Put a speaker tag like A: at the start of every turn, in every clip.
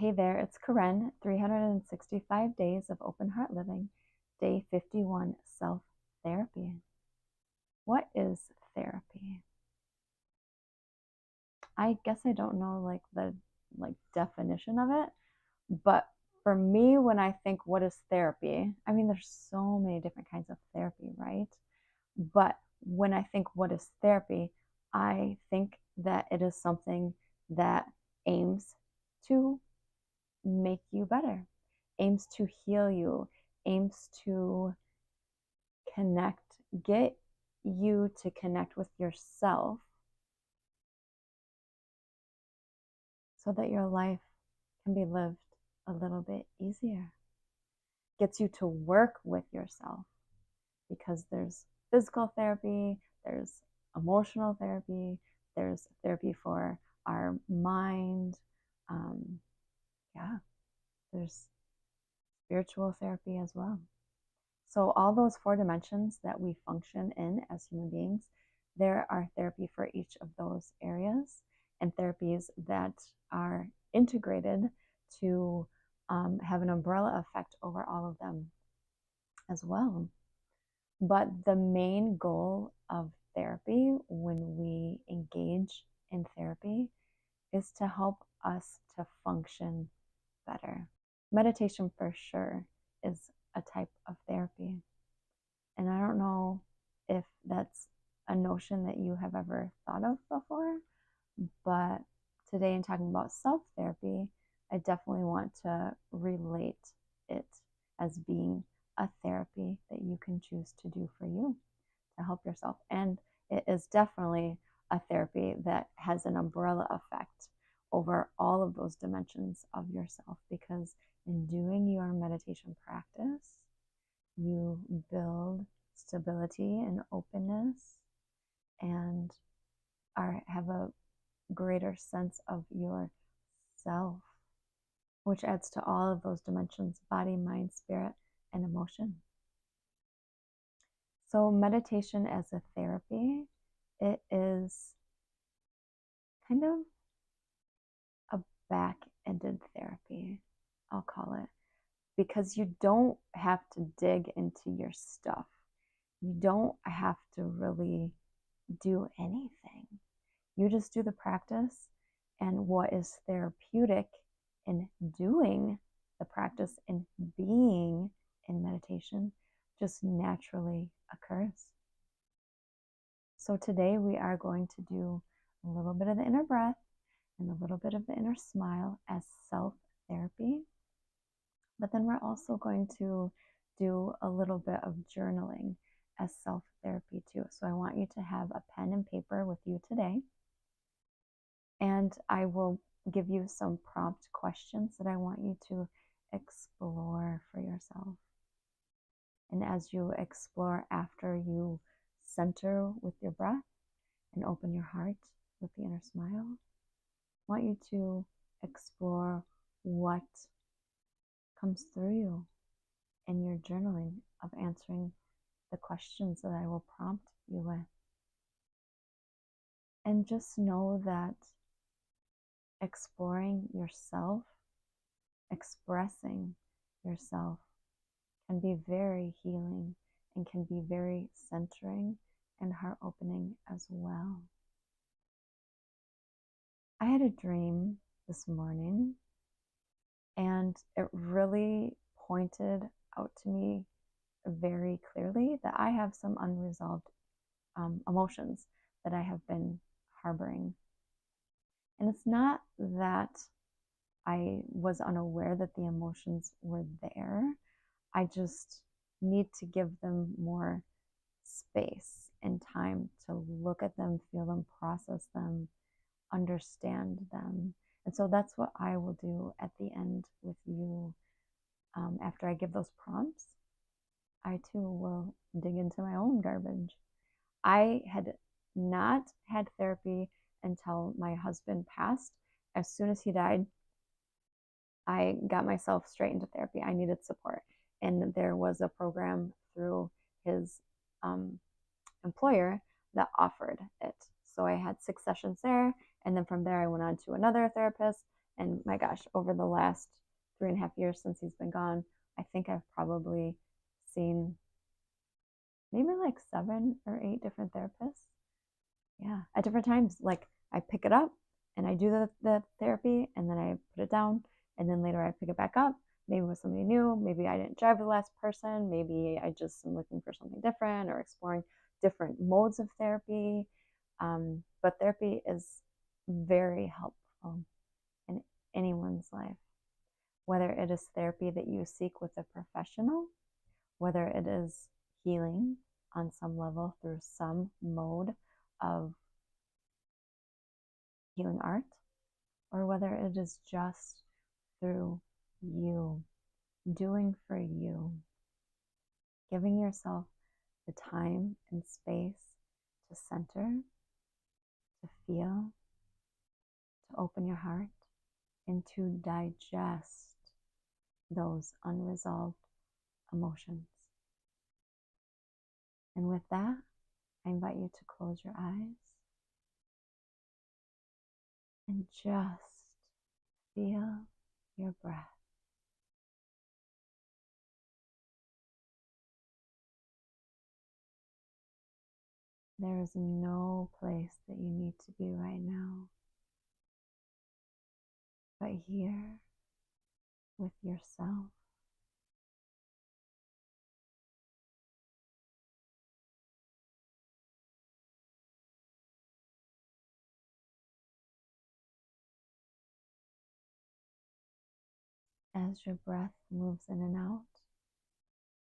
A: Hey there, it's Karen, 365 Days of Open Heart Living, Day 51, Self-Therapy. What is therapy? I guess I don't know the definition of it, but for me, when I think what is therapy, I mean, there's so many different kinds of therapy, right? But when I think what is therapy, I think that it is something that aims to make you better, aims to heal you, aims to connect, get you to connect with yourself so that your life can be lived a little bit easier. Gets you to work with yourself because there's physical therapy, there's emotional therapy, there's therapy for our mind. Yeah, there's spiritual therapy as well. So all those four dimensions that we function in as human beings, there are therapy for each of those areas and therapies that are integrated to have an umbrella effect over all of them as well. But the main goal of therapy when we engage in therapy is to help us to function better. Meditation for sure is a type of therapy. And I don't know if that's a notion that you have ever thought of before, but today in talking about self-therapy, I definitely want to relate it as being a therapy that you can choose to do for you to help yourself. And it is definitely a therapy that has an umbrella effect over all of those dimensions of yourself, because in doing your meditation practice, you build stability and openness and have a greater sense of yourself, which adds to all of those dimensions: body, mind, spirit, and emotion. So meditation as a therapy, it is kind of a back-ended therapy, I'll call it, because you don't have to dig into your stuff. You don't have to really do anything. You just do the practice, and what is therapeutic in doing the practice and being in meditation just naturally occurs. So today we are going to do a little bit of the inner breath and a little bit of the inner smile as self-therapy. But then we're also going to do a little bit of journaling as self-therapy too. So I want you to have a pen and paper with you today. And I will give you some prompt questions that I want you to explore for yourself. And as you explore, after you center with your breath and open your heart with the inner smile, I want you to explore what comes through you in your journaling of answering the questions that I will prompt you with. And just know that exploring yourself, expressing yourself can be very healing and can be very centering and heart-opening as well. I had a dream this morning, and it really pointed out to me very clearly that I have some unresolved emotions that I have been harboring. And it's not that I was unaware that the emotions were there. I just need to give them more space and time to look at them, feel them, process them, understand them. And so that's what I will do at the end with you. After I give those prompts, I too will dig into my own garbage. I had not had therapy until my husband passed. As soon as he died, I got myself straight into therapy. I needed support. And there was a program through his employer that offered it. So I had 6 sessions there. And then from there, I went on to another therapist. And my gosh, over the last 3.5 years since he's been gone, I think I've probably seen maybe like 7 or 8 different therapists. Yeah, at different times. Like I pick it up and I do the therapy and then I put it down and then later I pick it back up. Maybe with somebody new. Maybe I didn't drive the last person. Maybe I just am looking for something different or exploring different modes of therapy. But therapy is very helpful in anyone's life, whether it is therapy that you seek with a professional, whether it is healing on some level through some mode of healing art, or whether it is just through you doing for you, giving yourself the time and space to center, to feel, to open your heart, and to digest those unresolved emotions. And with that, I invite you to close your eyes and just feel your breath. There is no place that you need to be right now, but here with yourself. As your breath moves in and out,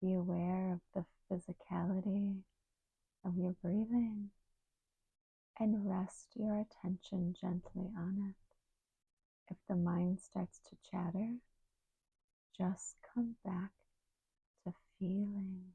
A: be aware of the physicality of your breathing and rest your attention gently on it. If the mind starts to chatter, just come back to feeling.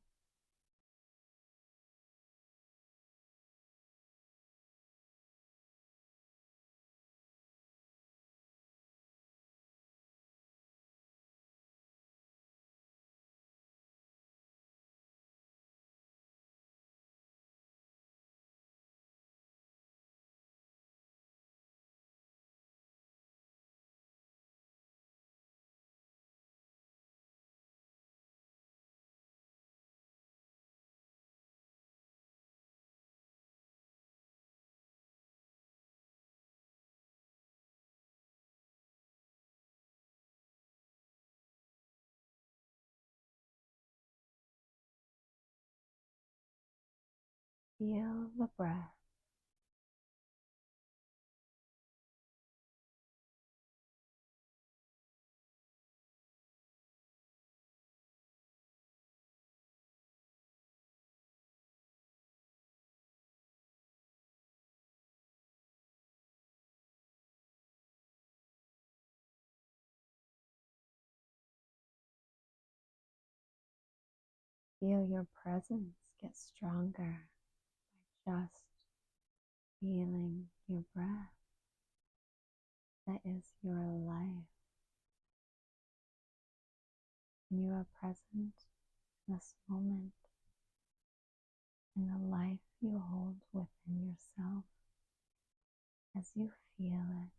A: Feel the breath. Feel your presence get stronger by just feeling your breath. That is your life. And you are present in this moment, in the life you hold within yourself as you feel it.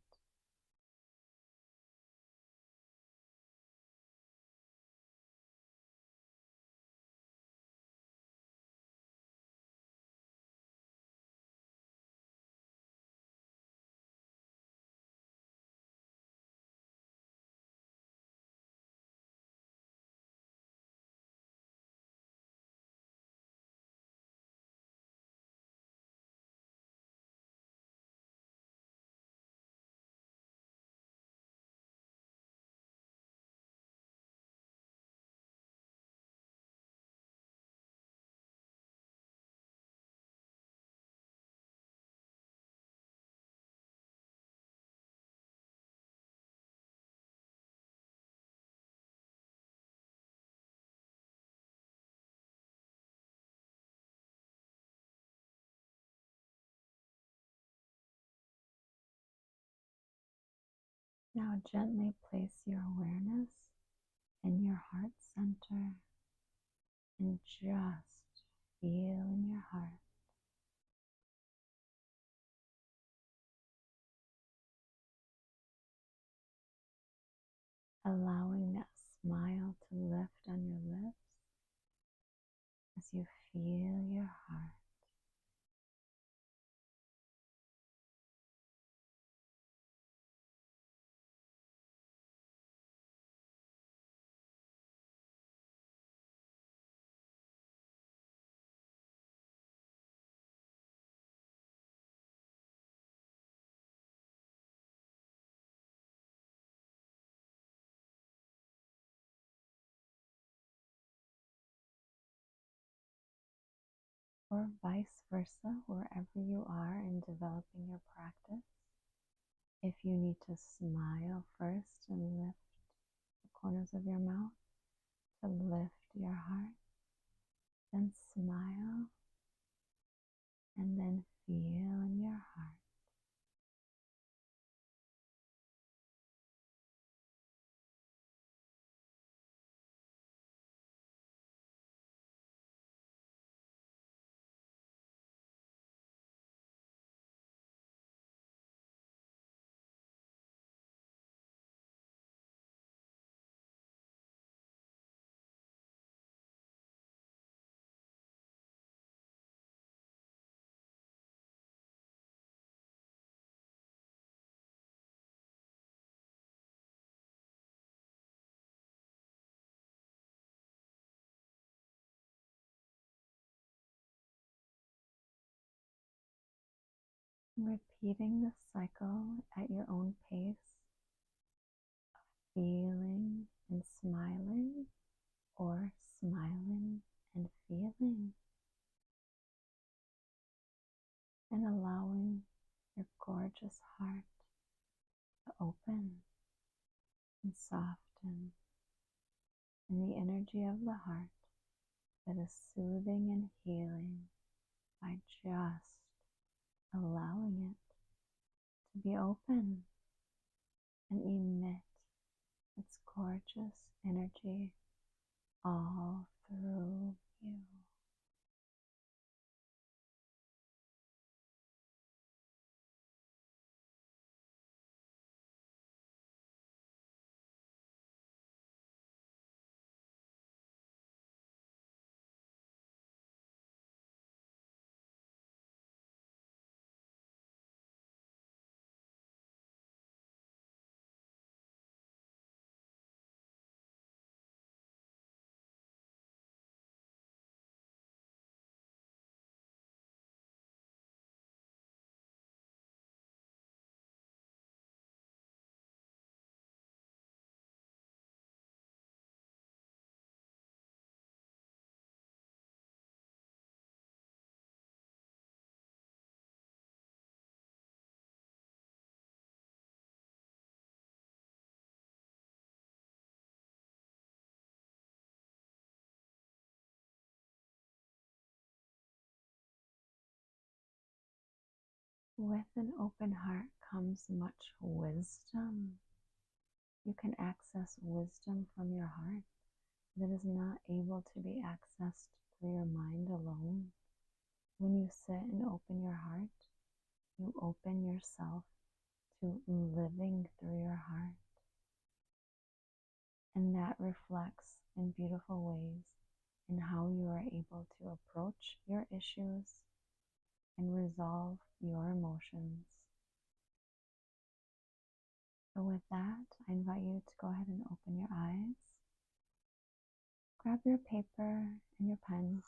A: Now gently place your awareness in your heart center and just feel in your heart. allowing that smile to lift on your lips as you feel your heart. Or vice versa, wherever you are in developing your practice. If you need to smile first and lift the corners of your mouth to lift your heart, then smile and then feel in your heart. Repeating the cycle at your own pace, feeling and smiling, or smiling and feeling, and allowing your gorgeous heart to open and soften in the energy of the heart that is soothing and healing by just allowing it to be open and emit its gorgeous energy all through you. With an open heart comes much wisdom. You can access wisdom from your heart that is not able to be accessed through your mind alone. When you sit and open your heart, you open yourself to living through your heart. And that reflects in beautiful ways in how you are able to approach your issues and resolve your emotions. So with that, I invite you to go ahead and open your eyes. Grab your paper and your pen,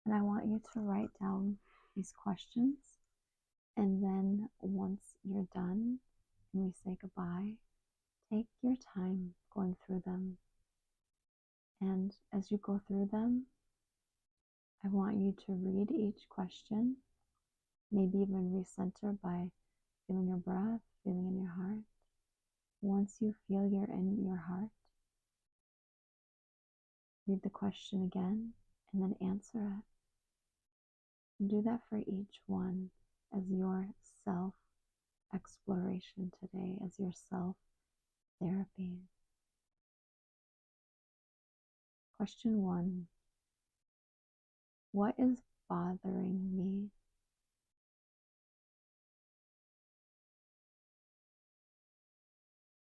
A: and I want you to write down these questions. And then once you're done and we say goodbye, take your time going through them. And as you go through them, I want you to read each question, maybe even recenter by feeling your breath, feeling in your heart. Once you feel you're in your heart, read the question again and then answer it. And do that for each one as your self-exploration today, as your self-therapy. Question 1. What is bothering me?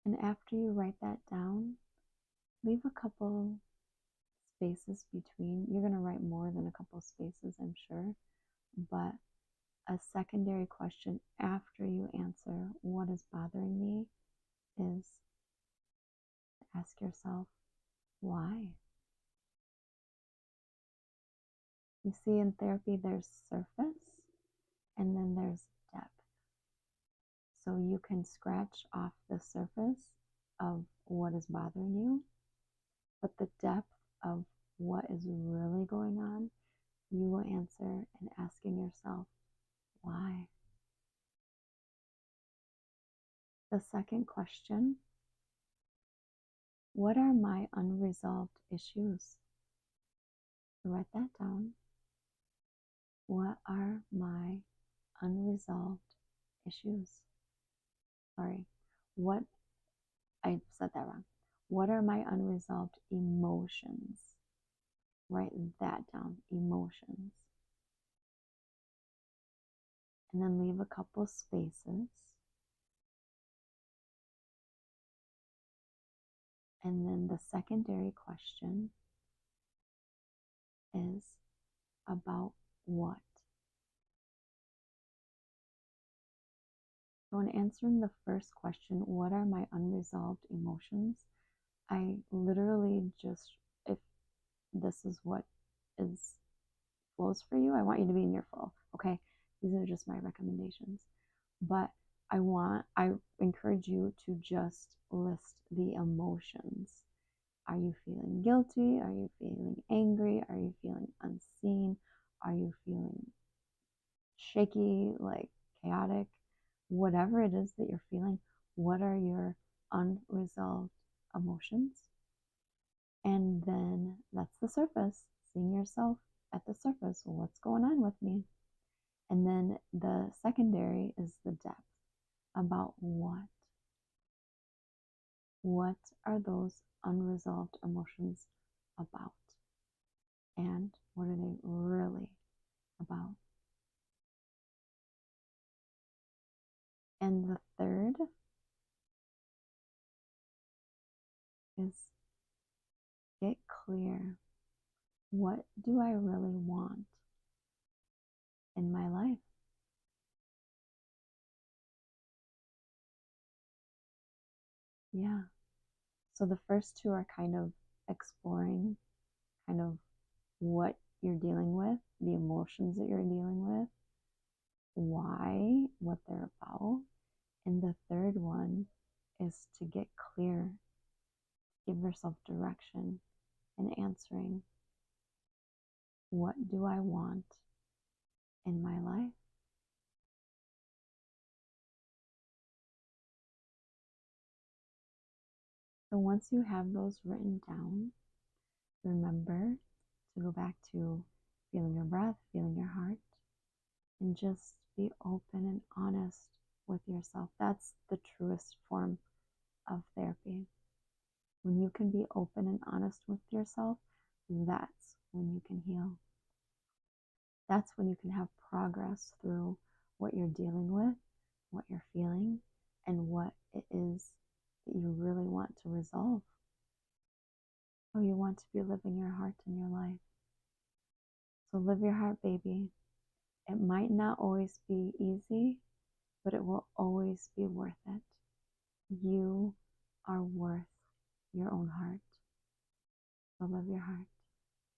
A: And after you write that down, leave a couple spaces between. You're going to write more than a couple spaces, I'm sure, but a secondary question after you answer what is bothering me is ask yourself, why? You see, in therapy, there's surface and then there's depth. So you can scratch off the surface of what is bothering you, but the depth of what is really going on, you will answer and asking yourself, why? The second question, what are my unresolved issues? Write that down. What are my unresolved issues? Sorry, what, I said that wrong. What are my unresolved emotions? Write that down, emotions. And then leave a couple spaces. And then the secondary question is about what? So in answering the first question, what are my unresolved emotions? I literally just, if this is what is flows for you, I want you to be in your flow. Okay. These are just my recommendations. But I encourage you to just list the emotions. Are you feeling guilty? Are you feeling angry? Are you feeling unseen? Are you feeling shaky, like chaotic? Whatever it is that you're feeling, what are your unresolved emotions? And then that's the surface, seeing yourself at the surface. What's going on with me? And then the secondary is the depth, about what? What are those unresolved emotions about? And what are they really about? And the third is get clear. What do I really want in my life? Yeah. So the first two are kind of exploring kind of what you're dealing with, the emotions that you're dealing with, why, what they're about. And the third one is to get clear, give yourself direction and answering, what do I want in my life? So once you have those written down, remember to go back to feeling your breath, feeling your heart, and just be open and honest with yourself. That's the truest form of therapy. When you can be open and honest with yourself, that's when you can heal. That's when you can have progress through what you're dealing with, what you're feeling, and what it is that you really want to resolve. How you want to be living your heart in your life. So live your heart, baby. It might not always be easy, but it will always be worth it. You are worth your own heart. So live your heart.